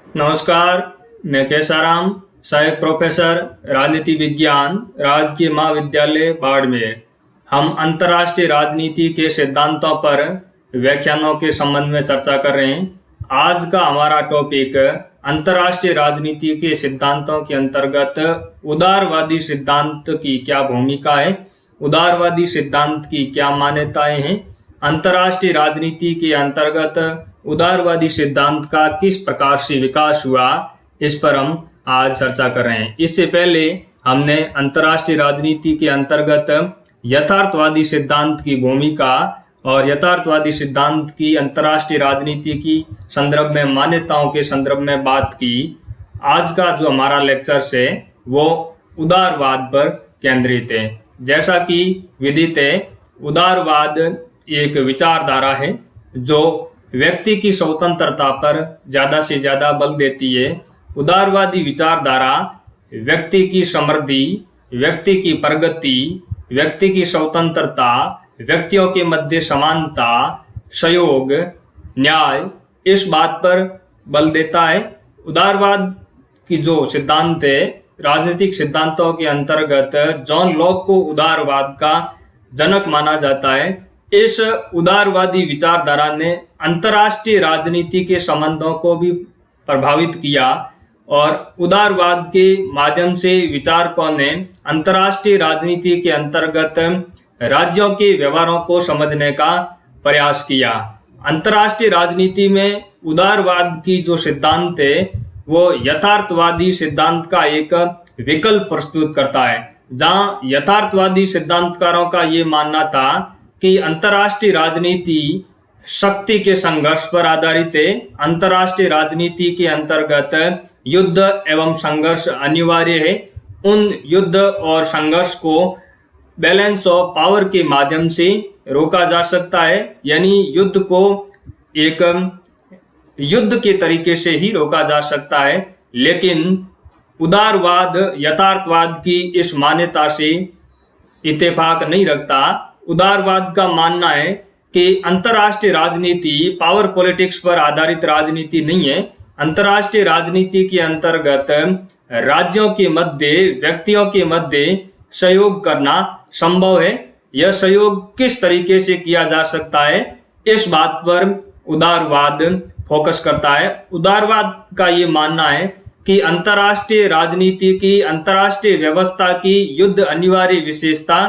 नमस्कार। मैं केसाराम, सहायक प्रोफेसर राजनीति विज्ञान, राजकीय महाविद्यालय बाड़मेर। हम अंतर्राष्ट्रीय राजनीति के सिद्धांतों पर व्याख्यानों के संबंध में चर्चा कर रहे हैं। आज का हमारा टॉपिक अंतर्राष्ट्रीय राजनीति के सिद्धांतों के अंतर्गत उदारवादी सिद्धांत की क्या भूमिका है, उदारवादी सिद्धांत की क्या मान्यताएं हैं, अंतर्राष्ट्रीय राजनीति के अंतर्गत उदारवादी सिद्धांत का किस प्रकार से विकास हुआ, इस पर हम आज चर्चा कर रहे हैं। इससे पहले हमने अंतर्राष्ट्रीय राजनीति के अंतर्गत यथार्थवादी सिद्धांत की भूमिका और यथार्थवादी सिद्धांत की अंतर्राष्ट्रीय राजनीति की संदर्भ में मान्यताओं के संदर्भ में बात की। आज का जो हमारा लेक्चर है वो उदारवाद पर केंद्रित है। जैसा कि विदित है, उदारवाद एक विचारधारा है जो व्यक्ति की स्वतंत्रता पर ज़्यादा से ज़्यादा बल देती है। उदारवादी विचारधारा व्यक्ति की समृद्धि, व्यक्ति की प्रगति, व्यक्ति की स्वतंत्रता, व्यक्तियों के मध्य समानता, सहयोग, न्याय, इस बात पर बल देता है। उदारवाद की जो सिद्धांत है, राजनीतिक सिद्धांतों के अंतर्गत जॉन लॉक को उदारवाद का जनक माना जाता है। इस उदारवादी विचारधारा ने अंतर्राष्ट्रीय राजनीति के संबंधों को भी प्रभावित किया और उदारवाद के माध्यम से विचारकों ने अंतर्राष्ट्रीय राजनीति के अंतर्गत राज्यों के व्यवहारों को समझने का प्रयास किया। अंतर्राष्ट्रीय राजनीति में उदारवाद की जो सिद्धांत है वो यथार्थवादी सिद्धांत का एक विकल्प प्रस्तुत करता है, जहां यथार्थवादी सिद्धांतकारों का ये मानना था कि अंतर्राष्ट्रीय राजनीति शक्ति के संघर्ष पर आधारित है। अंतर्राष्ट्रीय राजनीति के अंतर्गत युद्ध एवं संघर्ष अनिवार्य है। उन युद्ध और संघर्ष को बैलेंस ऑफ पावर के माध्यम से रोका जा सकता है, यानी युद्ध को एक युद्ध के तरीके से ही रोका जा सकता है। लेकिन उदारवाद यथार्थवाद की इस मान्यता से इत्तेफाक नहीं रखता। उदारवाद का मानना है कि अंतर्राष्ट्रीय राजनीति पावर पॉलिटिक्स पर आधारित राजनीति नहीं है। अंतर्राष्ट्रीय राजनीति के अंतर्गत राज्यों के मध्य, व्यक्तियों के मध्य सहयोग करना संभव है। यह सहयोग किस तरीके से किया जा सकता है, इस बात पर उदारवाद फोकस करता है। उदारवाद का ये मानना है कि अंतर्राष्ट्रीय राजनीति की, अंतर्राष्ट्रीय व्यवस्था की युद्ध अनिवार्य विशेषता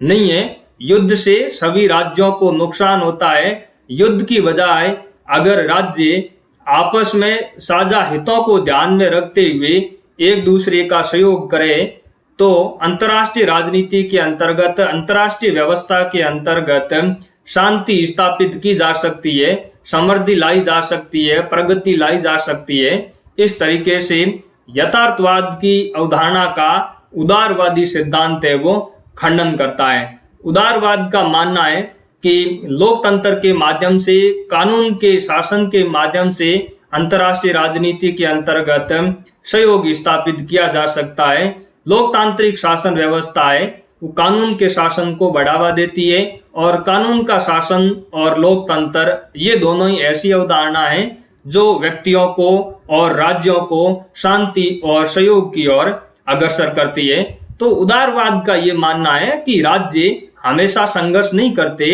नहीं है। युद्ध से सभी राज्यों को नुकसान होता है। युद्ध की बजाय अगर राज्य आपस में साझा हितों को ध्यान में रखते हुए एक दूसरे का सहयोग करे तो अंतर्राष्ट्रीय राजनीति के अंतर्गत, अंतर्राष्ट्रीय व्यवस्था के अंतर्गत शांति स्थापित की जा सकती है, समृद्धि लाई जा सकती है, प्रगति लाई जा सकती है। इस तरीके से यथार्थवाद की अवधारणा का उदारवादी सिद्धांत है वो खंडन करता है। उदारवाद का मानना है कि लोकतंत्र के माध्यम से, कानून के शासन के माध्यम से अंतर्राष्ट्रीय राजनीति के अंतर्गत सहयोग स्थापित किया जा सकता है। लोकतांत्रिक शासन व्यवस्था है वो कानून के शासन को बढ़ावा देती है और कानून का शासन और लोकतंत्र ये दोनों ही ऐसी अवधारणा है जो व्यक्तियों को और राज्यों को शांति और सहयोग की ओर अग्रसर करती है। तो उदारवाद का ये मानना है कि राज्य हमेशा संघर्ष नहीं करते,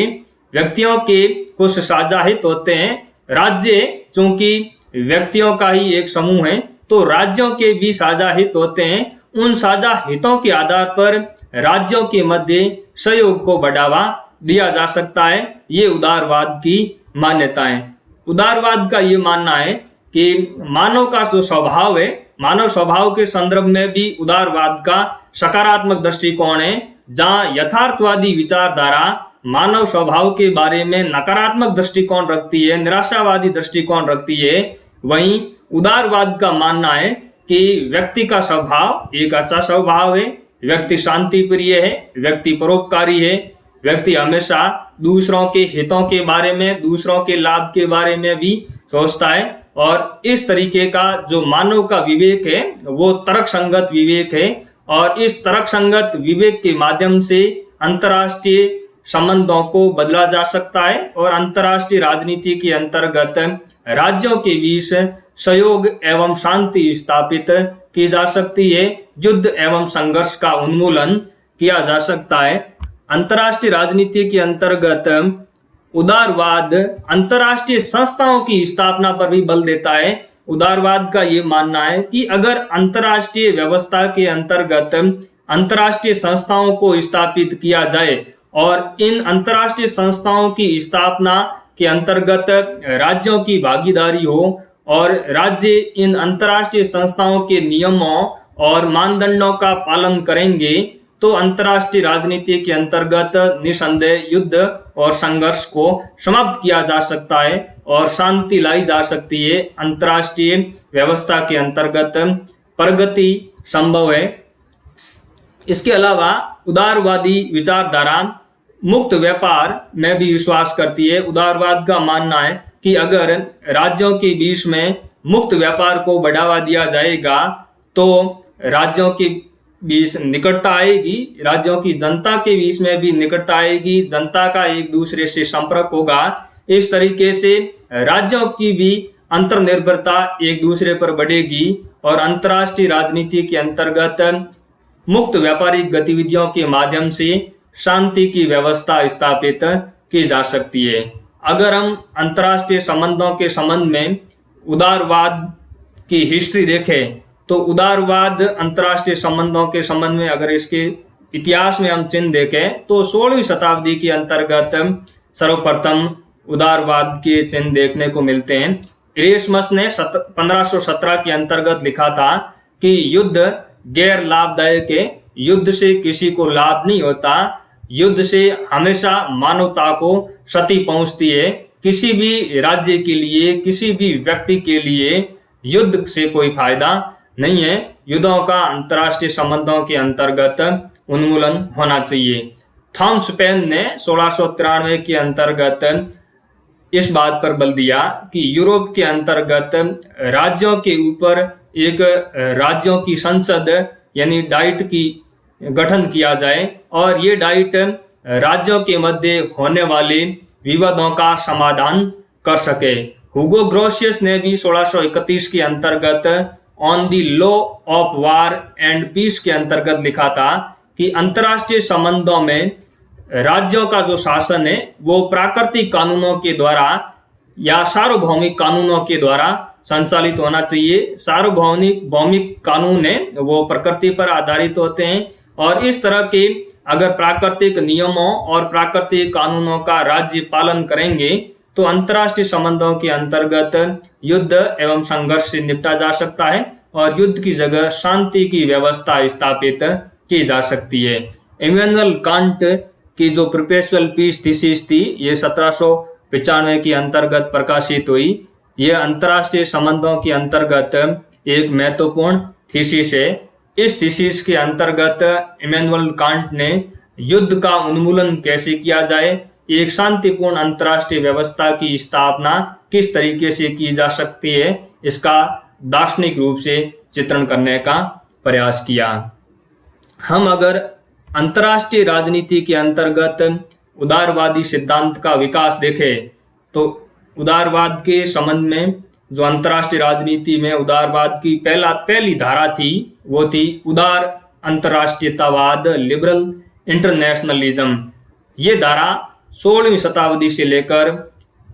व्यक्तियों के कुछ साझा हित होते हैं। राज्य चूंकि व्यक्तियों का ही एक समूह है तो राज्यों के भी साझा हित होते हैं। उन साझा हितों के आधार पर राज्यों के मध्य सहयोग को बढ़ावा दिया जा सकता है। ये उदारवाद की मान्यता है। उदारवाद का ये मानना है कि मानव का जो स्वभाव है, मानव स्वभाव के संदर्भ में भी उदारवाद का सकारात्मक दृष्टिकोण है। जहां यथार्थवादी विचारधारा मानव स्वभाव के बारे में नकारात्मक दृष्टिकोण रखती है, निराशावादी दृष्टिकोण रखती है, वहीं उदारवाद का मानना है कि व्यक्ति का स्वभाव एक अच्छा स्वभाव है, व्यक्ति शांति प्रिय है, व्यक्ति परोपकारी है, व्यक्ति हमेशा दूसरों के हितों के बारे में, दूसरों के लाभ के बारे में भी सोचता है। और इस तरीके का जो मानव का विवेक है वो तर्क संगत विवेक है और इस तर्क संगत विवेक के माध्यम से अंतर्राष्ट्रीय संबंधों को बदला जा सकता है और अंतर्राष्ट्रीय राजनीति के अंतर्गत राज्यों के बीच सहयोग एवं शांति स्थापित की जा सकती है, युद्ध एवं संघर्ष का उन्मूलन किया जा सकता है। अंतर्राष्ट्रीय राजनीति के अंतर्गत उदारवाद अंतर्राष्ट्रीय संस्थाओं की स्थापना पर भी बल देता है। उदारवाद का ये मानना है कि अगर अंतर्राष्ट्रीय व्यवस्था के अंतर्गत अंतर्राष्ट्रीय संस्थाओं को स्थापित किया जाए और इन अंतर्राष्ट्रीय संस्थाओं की स्थापना के अंतर्गत राज्यों की भागीदारी हो और राज्य इन अंतर्राष्ट्रीय संस्थाओं के नियमों और मानदंडों का पालन करेंगे, तो अंतर्राष्ट्रीय राजनीति के अंतर्गत निसंदेह युद्ध और संघर्ष को समाप्त किया जा सकता है और शांति लाई जा सकती है। अंतर्राष्ट्रीय व्यवस्था के अंतर्गत प्रगति संभव है। इसके अलावा उदारवादी विचारधारा मुक्त व्यापार में भी विश्वास करती है। उदारवाद का मानना है कि अगर राज्यों के बीच में मुक्त व्यापार को बढ़ावा दिया जाएगा तो राज्यों के बीच निकटता आएगी, राज्यों की जनता के बीच में भी निकटता आएगी, जनता का एक दूसरे से संपर्क होगा। इस तरीके से राज्यों की भी अंतर्निर्भरता एक दूसरे पर बढ़ेगी और अंतर्राष्ट्रीय राजनीति के अंतर्गत मुक्त व्यापारिक गतिविधियों के माध्यम से शांति की व्यवस्था स्थापित की जा सकती है। अगर हम अंतर्राष्ट्रीय संबंधों के संबंध में उदारवाद की हिस्ट्री देखें तो उदारवाद अंतर्राष्ट्रीय संबंधों के संबंध में अगर इसके इतिहास में हम चिन्ह देखें तो 16वीं शताब्दी के अंतर्गत सर्वप्रथम उदारवाद के चिन्ह देखने को मिलते हैं। इरेस्मस ने 1517 के अंतर्गत लिखा था कि युद्ध गैर लाभदायक है, युद्ध से किसी को लाभ नहीं होता, युद्ध से हमेशा मानवता को क्षति पहुंचती है। किसी भी राज्य के लिए, किसी भी व्यक्ति के लिए युद्ध से कोई फायदा नहीं है। युद्धों का अंतर्राष्ट्रीय संबंधों के अंतर्गत उन्मूलन होना चाहिए। थॉमस पेन ने 1693 के अंतर्गत इस बात पर बल दिया कि यूरोप के अंतर्गत राज्यों के ऊपर एक राज्यों की संसद यानी डाइट की गठन किया जाए और ये डाइट राज्यों के मध्य होने वाले विवादों का समाधान कर सके। हुगो ग्रोशियस ने भी 1631 के अंतर्गत on the law of war and peace के अंतर्गत लिखा था कि अंतर्राष्ट्रीय संबंधों में राज्यों का जो शासन है वो प्राकृतिक कानूनों के द्वारा या सार्वभौमिक कानूनों के द्वारा संचालित होना चाहिए। सार्वभौमिक कानून है वो प्रकृति पर आधारित होते हैं और इस तरह के अगर प्राकृतिक नियमों और प्राकृतिक कानूनों का राज्य पालन करेंगे तो अंतर्राष्ट्रीय संबंधों के अंतर्गत युद्ध एवं संघर्ष से निपटा जा सकता है और युद्ध की जगह शांति की व्यवस्था स्थापित की जा सकती है। इमैनुअल कांट की जो परपेचुअल पीस थीसिस थी ये 1795 के अंतर्गत प्रकाशित हुई। ये अंतर्राष्ट्रीय संबंधों के अंतर्गत एक महत्वपूर्ण थीसिस है। इस थीसिस के अंतर्गत इमैनुअल कांट ने युद्ध का उन्मूलन कैसे किया जाए, एक शांतिपूर्ण अंतर्राष्ट्रीय व्यवस्था की स्थापना किस तरीके से की जा सकती है, इसका दार्शनिक रूप से चित्रण करने का प्रयास किया। हम अगर अंतर्राष्ट्रीय राजनीति के अंतर्गत उदारवादी सिद्धांत का विकास देखें तो उदारवाद के संबंध में जो अंतर्राष्ट्रीय राजनीति में उदारवाद की पहली धारा थी वो थी उदार अंतर्राष्ट्रीयतावाद, लिबरल इंटरनेशनलिज्म। ये धारा 16वीं शताब्दी से लेकर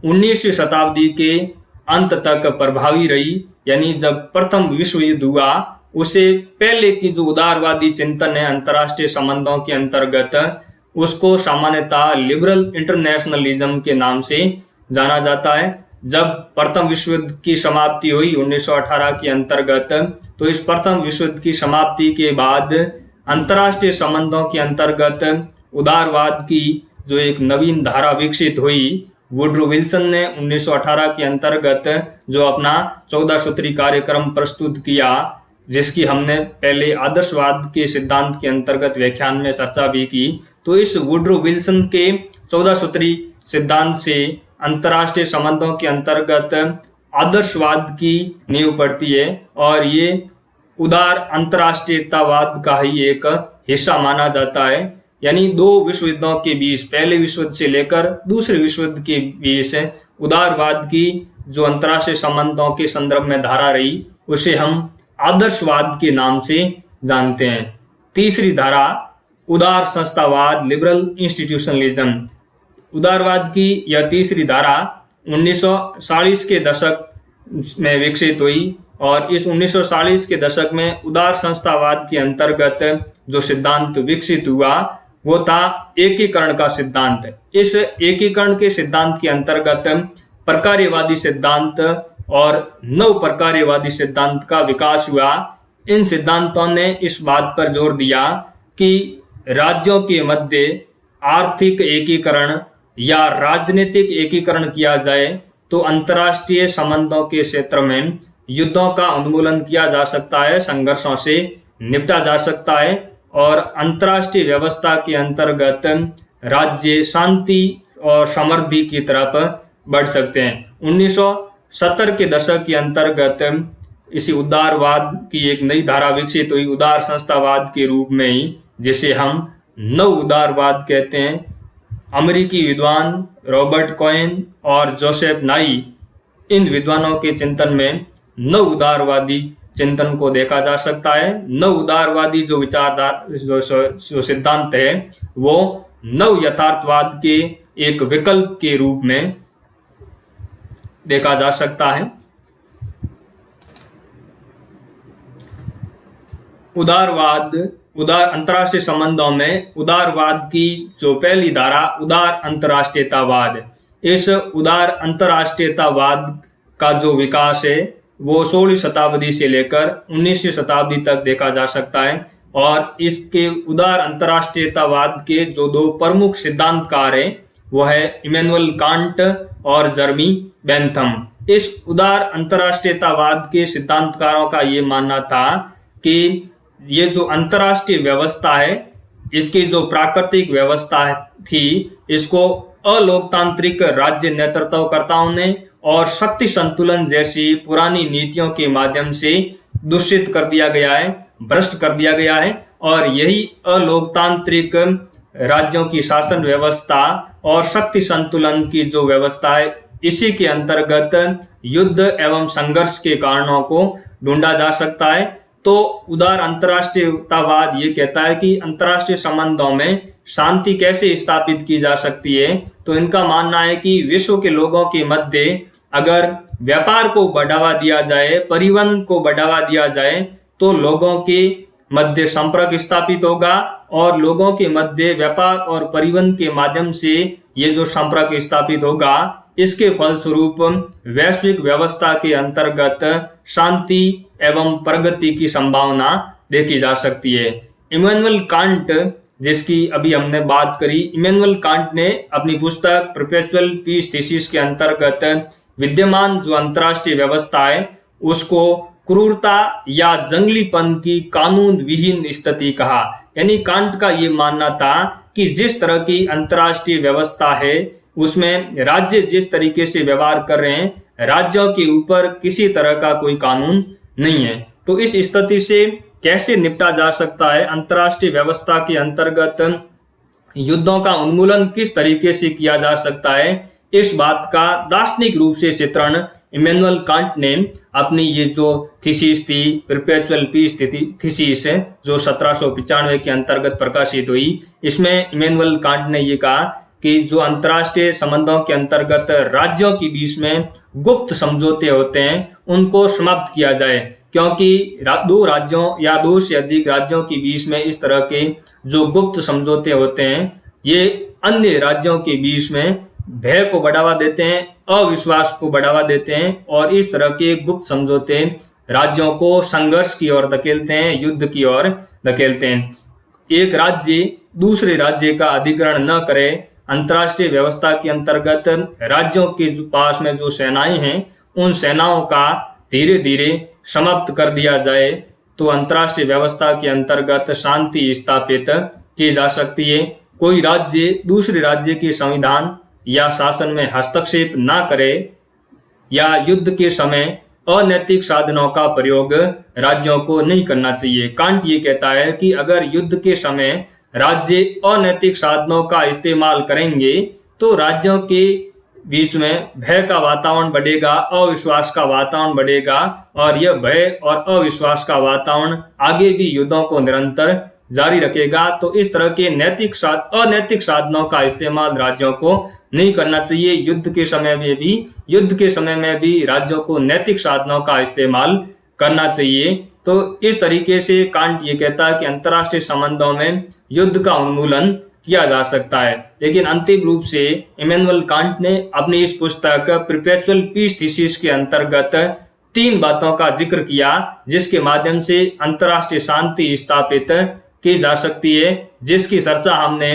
19वीं शताब्दी के अंत तक प्रभावी रही। यानी जब प्रथम विश्व युद्ध हुआ उसे पहले की जो उदारवादी चिंतन है अंतर्राष्ट्रीय संबंधों के अंतर्गत उसको सामान्यतः लिबरल इंटरनेशनलिज्म के नाम से जाना जाता है। जब प्रथम विश्व युद्ध की समाप्ति हुई 1918 के अंतर्गत तो इस प्रथम विश्व युद्ध की समाप्ति के बाद अंतर्राष्ट्रीय संबंधों के अंतर्गत उदारवाद की जो एक नवीन धारा विकसित हुई, वुड्रो विल्सन ने 1918 के अंतर्गत जो अपना 14 सूत्री कार्यक्रम प्रस्तुत किया जिसकी हमने पहले आदर्शवाद के सिद्धांत के अंतर्गत व्याख्यान में चर्चा भी की। तो इस वुड्रो विल्सन के 14 सूत्री सिद्धांत से अंतर्राष्ट्रीय संबंधों के अंतर्गत आदर्शवाद की नींव पड़ती है और ये उदार अंतर्राष्ट्रीयतावाद का ही एक हिस्सा माना जाता है। यानी दो विश्व युद्धों के बीच, पहले विश्व युद्ध से लेकर दूसरे विश्व युद्ध के बीच उदारवाद की जो अंतर्राष्ट्रीय संबंधों के संदर्भ में धारा रही उसे हम आदर्शवाद के नाम से जानते हैं। तीसरी धारा उदार संस्थावाद, लिबरल इंस्टीट्यूशनलिज्म। उदारवाद की यह तीसरी धारा 1940 के दशक में विकसित हुई और इस 1940 के दशक में उदार संस्थावाद के अंतर्गत जो सिद्धांत विकसित हुआ वो था एकीकरण का सिद्धांत। इस एकीकरण के सिद्धांत के अंतर्गत प्रकार्यवादी सिद्धांत और नव प्रकार्यवादी सिद्धांत का विकास हुआ। इन सिद्धांतों ने इस बात पर जोर दिया कि राज्यों के मध्य आर्थिक एकीकरण या राजनीतिक एकीकरण किया जाए तो अंतर्राष्ट्रीय संबंधों के क्षेत्र में युद्धों का उन्मूलन किया जा सकता है, संघर्षों से निपटा जा सकता है और अंतर्राष्ट्रीय व्यवस्था के अंतर्गत राज्य शांति और समृद्धि की तरफ बढ़ सकते हैं। 1970 के दशक के अंतर्गत इसी उदारवाद की एक नई धारा विकसित हुई, उदार संस्थावाद के रूप में ही, जिसे हम नव उदारवाद कहते हैं। अमेरिकी विद्वान रॉबर्ट कोहेन और जोसेफ नाई, इन विद्वानों के चिंतन में नव उदारवादी चिंतन को देखा जा सकता है। नव उदारवादी जो विचारधारा जो सिद्धांत है वो नव यथार्थवाद के एक विकल्प के रूप में देखा जा सकता है। अंतर्राष्ट्रीय संबंधों में उदारवाद की जो पहली धारा उदार अंतर्राष्ट्रीयतावाद। इस उदार अंतर्राष्ट्रीयतावाद का जो विकास है वो 16वीं शताब्दी से लेकर 19वीं शताब्दी तक देखा जा सकता है और इसके उदार अंतर्राष्ट्रीयतावाद के जो दो प्रमुख सिद्धांतकार हैं वो है इमैनुअल कांट और जर्मी बेंथम। इस उदार अंतर्राष्ट्रीयतावाद के सिद्धांतकारों का ये मानना था कि ये जो अंतर्राष्ट्रीय व्यवस्था है इसकी जो प्राकृतिक व्यवस्था थी इसको अलोकतांत्रिक राज्य नेतृत्वकर्ताओं ने और शक्ति संतुलन जैसी पुरानी नीतियों के माध्यम से दूषित कर दिया गया है, भ्रष्ट कर दिया गया है और यही अलोकतांत्रिक राज्यों की शासन व्यवस्था और शक्ति संतुलन की जो व्यवस्था है इसी के अंतर्गत युद्ध एवं संघर्ष के कारणों को ढूंढा जा सकता है। तो उदार अंतर्राष्ट्रीयतावाद ये कहता है कि अंतर्राष्ट्रीय संबंधों में शांति कैसे स्थापित की जा सकती है। तो इनका मानना है कि विश्व के लोगों के मध्य अगर व्यापार को बढ़ावा दिया जाए, परिवहन को बढ़ावा दिया जाए तो लोगों के मध्य संपर्क स्थापित होगा और लोगों के मध्य व्यापार और परिवहन के माध्यम से ये जो संपर्क स्थापित होगा इसके फलस्वरूप वैश्विक व्यवस्था के अंतर्गत शांति एवं प्रगति की संभावना देखी जा सकती है। इमैनुअल कांट, जिसकी अभी हमने बात करी, इमैनुअल कांट ने अपनी पुस्तक परपेचुअल पीस थीसिस के अंतर्गत विद्यमान जो अंतर्राष्ट्रीय व्यवस्था है उसको क्रूरता या जंगलीपन की कानून विहीन स्थिति कहा। यानी कांट का ये मानना था कि जिस तरह की अंतर्राष्ट्रीय व्यवस्था है उसमें राज्य जिस तरीके से व्यवहार कर रहे हैं राज्यों के ऊपर किसी तरह का कोई कानून नहीं है। तो इस स्थिति से कैसे निपटा जा सकता है, अंतर्राष्ट्रीय व्यवस्था के अंतर्गत युद्धों का उन्मूलन किस तरीके से किया जा सकता है, इस बात का दार्शनिक रूप से चित्रण इमैनुअल कांट ने अपनी ये जो थीसिस थी परपेचुअल पीस थीसिस जो 1795 के अंतर्गत प्रकाशित हुई, इसमें इमैनुअल कांट ने ये कहा कि जो अंतर्राष्ट्रीय संबंधों के अंतर्गत राज्यों के बीच में गुप्त समझौते होते हैं उनको समाप्त किया जाए, क्योंकि दो राज्यों या दो से अधिक राज्यों के बीच में इस तरह के जो गुप्त समझौते होते हैं ये अन्य राज्यों के बीच में भय को बढ़ावा देते हैं, अविश्वास को बढ़ावा देते हैं और इस तरह के गुप्त समझौते राज्यों को संघर्ष की ओर धकेलते हैं, युद्ध की ओर धकेलते हैं। एक राज्य दूसरे राज्य का अधिग्रहण न करे, अंतर्राष्ट्रीय व्यवस्था के अंतर्गत राज्यों के पास में जो सेनाएं हैं उन सेनाओं का धीरे धीरे समाप्त कर दिया जाए तो अंतर्राष्ट्रीय व्यवस्था के अंतर्गत शांति स्थापित की जा सकती है। कोई राज्य दूसरे राज्य के संविधान या शासन में हस्तक्षेप ना करे या युद्ध के समय अनैतिक साधनों का प्रयोग राज्यों को नहीं करना चाहिए। कांट ये कहता है कि अगर युद्ध के समय राज्य अनैतिक साधनों का इस्तेमाल करेंगे तो राज्यों के बीच में भय का वातावरण बढ़ेगा, अविश्वास का वातावरण बढ़ेगा और यह भय और अविश्वास का वातावरण आगे भी युद्धों को निरंतर जारी रखेगा। तो इस तरह के अनैतिक साधनों का इस्तेमाल राज्यों को नहीं करना चाहिए। युद्ध के समय में भी राज्यों को नैतिक साधनों का इस्तेमाल करना चाहिए। तो इस तरीके से कांट ये कहता है कि अंतर्राष्ट्रीय संबंधों में युद्ध का उन्मूलन किया जा सकता है। लेकिन अंतिम रूप से इमैनुअल कांट ने अपनी इस पुस्तक परपेचुअल पीस थीसिस के अंतर्गत 3 बातों का जिक्र किया जिसके माध्यम से अंतर्राष्ट्रीय शांति स्थापित की जा सकती है, जिसकी चर्चा हमने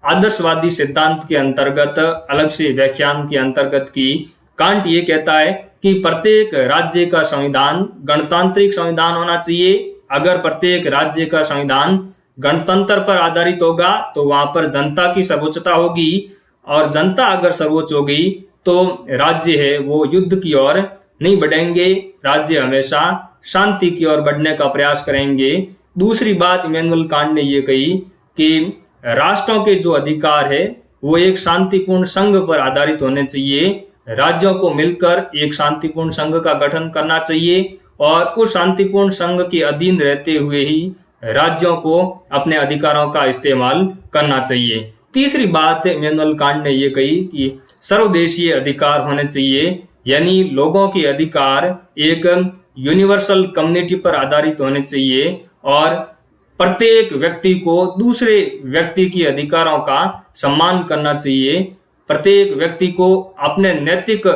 आदर्शवादी सिद्धांत के अंतर्गत अलग से व्याख्यान के अंतर्गत की। कांट ये कहता है कि प्रत्येक राज्य का संविधान गणतांत्रिक संविधान होना चाहिए। अगर प्रत्येक राज्य का संविधान गणतंत्र पर आधारित होगा तो वहां पर जनता की सर्वोच्चता होगी, और जनता अगर सर्वोच्च होगी तो राज्य है वो युद्ध की ओर नहीं बढ़ेंगे, राज्य हमेशा शांति की ओर बढ़ने का प्रयास करेंगे। दूसरी बात इमैनुअल कांट ने ये कही कि राष्ट्रों के जो अधिकार है वो एक शांतिपूर्ण संघ पर आधारित होने चाहिए। राज्यों को मिलकर एक शांतिपूर्ण संघ का गठन करना चाहिए और उस शांतिपूर्ण संघ के अधीन रहते हुए ही राज्यों को अपने अधिकारों का इस्तेमाल करना चाहिए। तीसरी बात इमैनुअल कांट ने ये कही कि सर्वदेशीय अधिकार होने चाहिए, यानी लोगों के अधिकार एक यूनिवर्सल कम्युनिटी पर आधारित होने चाहिए और प्रत्येक व्यक्ति को दूसरे व्यक्ति के अधिकारों का सम्मान करना चाहिए। प्रत्येक व्यक्ति को अपने नैतिक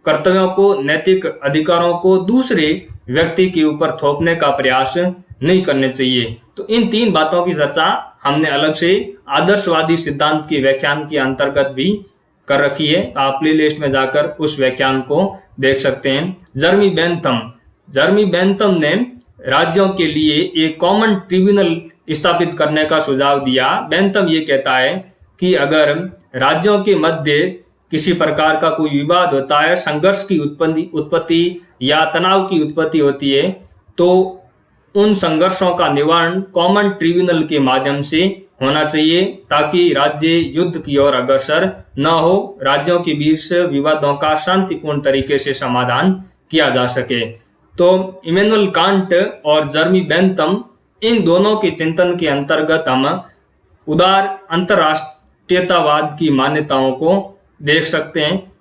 कर्तव्यों को, नैतिक अधिकारों को दूसरे व्यक्ति के ऊपर थोपने का प्रयास नहीं करने चाहिए। तो इन 3 बातों की चर्चा हमने अलग से आदर्शवादी सिद्धांत के व्याख्यान के अंतर्गत भी कर रखी है। आप प्लेलिस्ट में जाकर उस व्याख्यान को देख सकते हैं। जर्मी बेंथम ने राज्यों के लिए एक कॉमन ट्रिब्यूनल स्थापित करने का सुझाव दिया। बेंथम ये कहता है कि अगर राज्यों के मध्य किसी प्रकार का कोई विवाद होता है, संघर्ष की उत्पत्ति या तनाव की उत्पत्ति होती है, तो उन संघर्षों का निवारण कॉमन ट्रिब्यूनल के माध्यम से होना चाहिए ताकि राज्य युद्ध की ओर अग्रसर न हो, राज्यों के बीच विवादों का शांतिपूर्ण तरीके से समाधान किया जा सके। तो इमैनुअल कांट और जर्मी बेंथम इन दोनों के चिंतन के अंतर्गत हम उदार अंतरराष्ट्रीयतावाद की मान्यताओं को देख सकते हैं।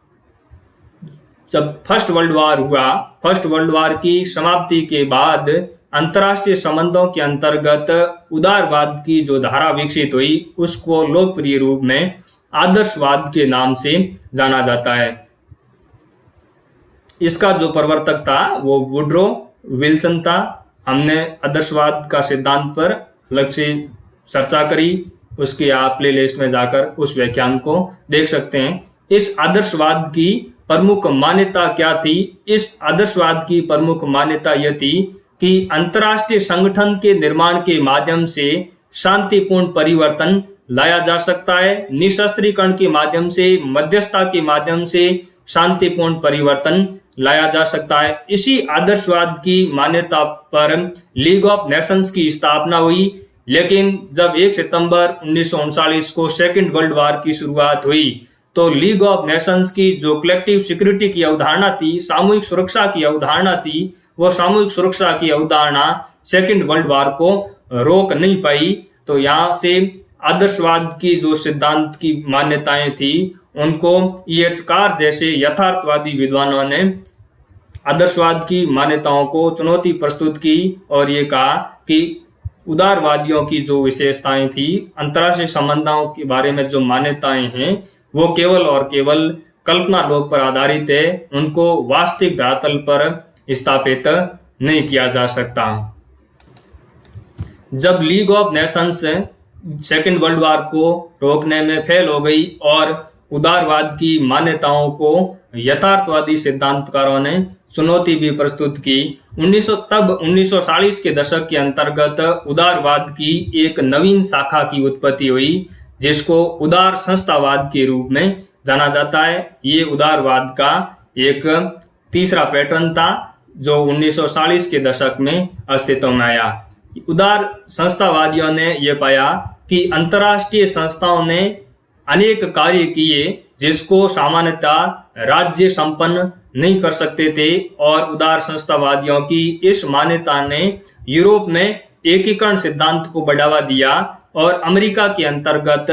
जब फर्स्ट वर्ल्ड वॉर हुआ, फर्स्ट वर्ल्ड वॉर की समाप्ति के बाद अंतर्राष्ट्रीय संबंधों के अंतर्गत उदारवाद की जो धारा विकसित हुई उसको लोकप्रिय रूप में आदर्शवाद के नाम से जाना जाता है। इसका जो प्रवर्तक था वो वुड्रो विल्सन था। हमने आदर्शवाद का सिद्धांत पर अलग से चर्चा करी, उसकी आप प्लेलिस्ट में जाकर उस व्याख्यान को देख सकते हैं। इस आदर्शवाद की प्रमुख मान्यता क्या थी? इस आदर्शवाद की प्रमुख मान्यता यह थी कि अंतर्राष्ट्रीय संगठन के निर्माण के माध्यम से शांतिपूर्ण परिवर्तन लाया जा सकता है। निशस्त्रीकरण के माध्यम से, मध्यस्थता के माध्यम से शांतिपूर्ण परिवर्तन लाया जा सकता है। इसी आदर्शवाद की मान्यता पर लीग ऑफ नेशंस की स्थापना हुई। लेकिन जब 1 सितंबर 1939 को सेकेंड वर्ल्ड वॉर की शुरुआत हुई तो लीग ऑफ नेशंस की जो कलेक्टिव सिक्योरिटी की अवधारणा थी, सामूहिक सुरक्षा की अवधारणा थी, वो सामूहिक सुरक्षा की अवधारणा सेकेंड वर्ल्ड वॉर को रोक नहीं पाई। तो यहाँ से आदर्शवाद की जो सिद्धांत की मान्यताएं थी उनको E.H. कार जैसे यथार्थवादी विद्वानों ने आदर्शवाद की मान्यताओं को चुनौती प्रस्तुत की और ये कहा कि उदारवादियों की जो विशेषताएं थी, अंतर्राष्ट्रीय संबंधों के बारे में जो मान्यताएं हैं वो केवल और केवल कल्पना लोक पर आधारित है, उनको वास्तविक धरातल पर स्थापित नहीं किया जा सकता। जब league of Nations second world war को रोकने में फेल हो गई और उदारवाद की मान्यताओं को यथार्थवादी सिद्धांतकारों ने चुनौती भी प्रस्तुत की। 1940 के दशक के अंतर्गत उदारवाद की एक नवीन शाखा की उत्पत्ति हुई जिसको उदार संस्थावाद के रूप में जाना जाता है। ये उदारवाद का एक तीसरा पैटर्न था जो 1940 के दशक में अस्तित्व में आया। उदार संस्थावादियों ने यह पाया कि अंतर्राष्ट्रीय संस्थाओं ने अनेक कार्य किए जिसको सामान्यतः राज्य संपन्न नहीं कर सकते थे, और उदार संस्थावादियों की इस मान्यता ने यूरोप में एकीकरण सिद्धांत को बढ़ावा दिया और अमेरिका के अंतर्गत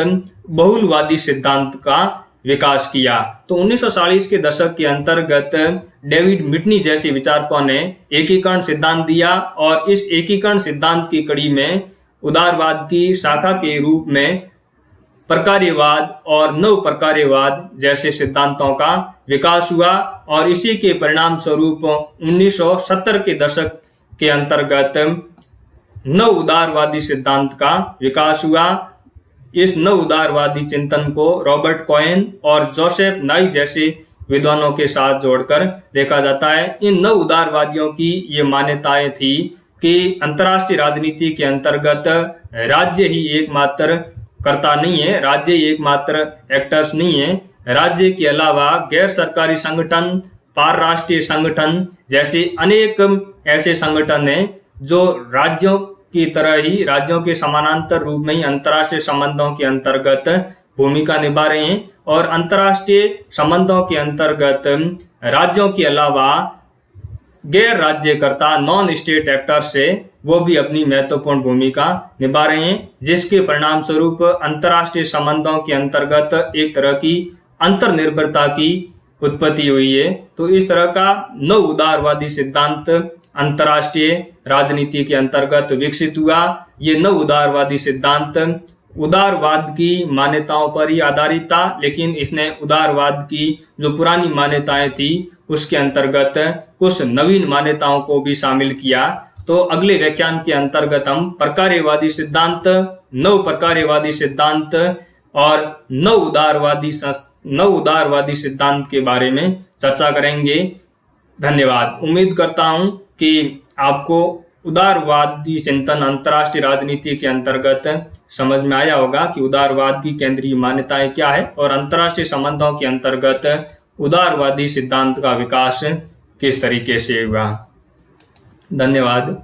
बहुलवादी सिद्धांत का विकास किया। तो 1940 के दशक के अंतर्गत डेविड मिटनी जैसे विचारकों ने एकीकरण सिद्धांत दिया, और इस एकीकरण सिद्धांत की कड़ी में उदारवाद की शाखा के रूप में प्रकार्यवाद और नव प्रकार्यवाद जैसे सिद्धांतों का विकास हुआ, और इसी के परिणाम स्वरूप 1970 के दशक के अंतर्गत नव उदारवादी सिद्धांत का विकास हुआ। इस नव उदारवादी चिंतन को रॉबर्ट कोहेन और जोसेफ नाई जैसे विद्वानों के साथ जोड़कर देखा जाता है। इन नव उदारवादियों की ये मान्यताएं थी कि अंतर्राष्ट्रीय राजनीति के अंतर्गत राज्य ही एकमात्र कर्ता नहीं है, राज्य ही एकमात्र एक्टर्स नहीं है। राज्य के अलावा गैर सरकारी संगठन, पारराष्ट्रीय संगठन जैसे अनेक ऐसे संगठन हैं जो राज्यों की तरह ही, राज्यों के समानांतर रूप में ही अंतर्राष्ट्रीय संबंधों के अंतर्गत भूमिका निभा रहे हैं, और अंतर्राष्ट्रीय संबंधों के अंतर्गत राज्यों के अलावा गैर राज्यकर्ता नॉन स्टेट एक्टर्स से वो भी अपनी महत्वपूर्ण भूमिका निभा रहे हैं, जिसके परिणाम स्वरूप अंतर्राष्ट्रीय संबंधों के अंतर्गत एक तरह की अंतर्निर्भरता की उत्पत्ति हुई है। तो इस तरह का नव उदारवादी सिद्धांत अंतर्राष्ट्रीय राजनीति के अंतर्गत विकसित हुआ। ये नव उदारवादी सिद्धांत उदारवाद की मान्यताओं पर ही आधारित था, लेकिन इसने उदारवाद की जो पुरानी मान्यताएं थी उसके अंतर्गत कुछ नवीन मान्यताओं को भी शामिल किया। तो अगले व्याख्यान के अंतर्गत हम प्रकार्यवादी सिद्धांत, नव प्रकार्यवादी सिद्धांत और नव उदारवादी सिद्धांत के बारे में चर्चा करेंगे। धन्यवाद। उम्मीद करता हूं कि आपको उदारवादी चिंतन अंतर्राष्ट्रीय राजनीति के अंतर्गत समझ में आया होगा कि उदारवाद की केंद्रीय मान्यताएं क्या है और अंतर्राष्ट्रीय संबंधों के अंतर्गत उदारवादी सिद्धांत का विकास किस तरीके से हुआ। धन्यवाद।